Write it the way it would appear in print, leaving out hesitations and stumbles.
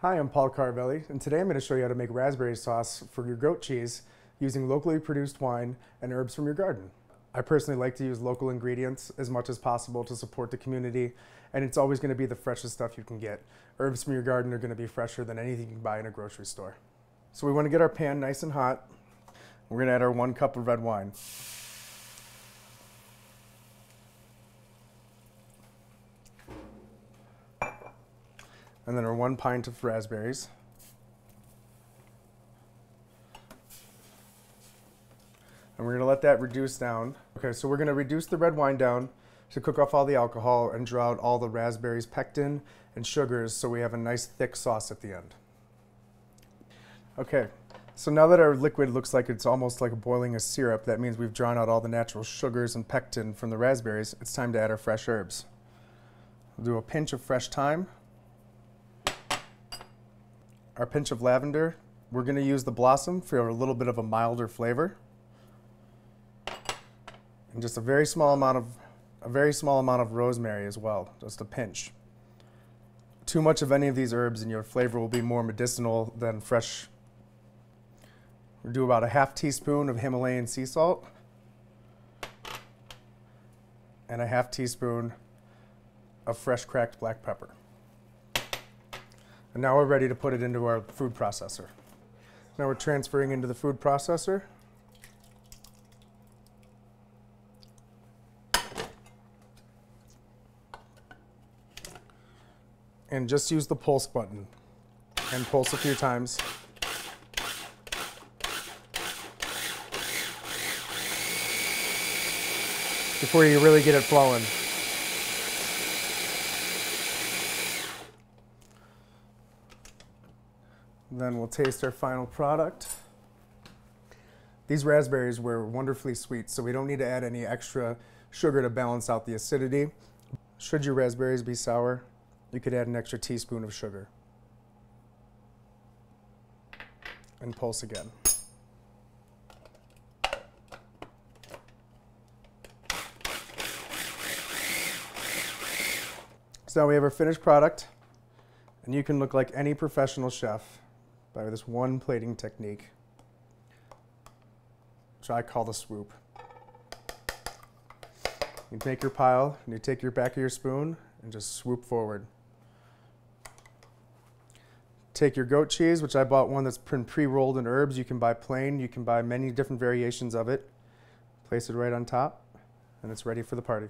Hi, I'm Paul Caravelli, and today I'm going to show you how to make raspberry sauce for your goat cheese using locally produced wine and herbs from your garden. I personally like to use local ingredients as much as possible to support the community, and it's always going to be the freshest stuff you can get. Herbs from your garden are going to be fresher than anything you can buy in a grocery store. So we want to get our pan nice and hot. We're going to add our 1 cup of red wine. And then our 1 pint of raspberries. And we're going to let that reduce down. Okay, so we're going to reduce the red wine down to cook off all the alcohol and draw out all the raspberries, pectin, and sugars so we have a nice thick sauce at the end. Okay, so now that our liquid looks like it's almost like boiling a syrup, that means we've drawn out all the natural sugars and pectin from the raspberries. It's time to add our fresh herbs. We'll do a pinch of fresh thyme. Our pinch of lavender. We're going to use the blossom for a little bit of a milder flavor. And just a very small amount of rosemary as well, just a pinch. Too much of any of these herbs and your flavor will be more medicinal than fresh. We'll do about a ½ teaspoon of Himalayan sea salt and a ½ teaspoon of fresh cracked black pepper. And now we're ready to put it into our food processor. Now we're transferring into the food processor. And just use the pulse button and pulse a few times. Before you really get it flowing. Then we'll taste our final product. These raspberries were wonderfully sweet, so we don't need to add any extra sugar to balance out the acidity. Should your raspberries be sour, you could add an extra teaspoon of sugar. And pulse again. So now we have our finished product, and you can look like any professional chef by this one plating technique, which I call the swoop. You take your pile, and you take your back of your spoon, and just swoop forward. Take your goat cheese, which I bought one that's been pre-rolled in herbs. You can buy plain, you can buy many different variations of it. Place it right on top, and it's ready for the party.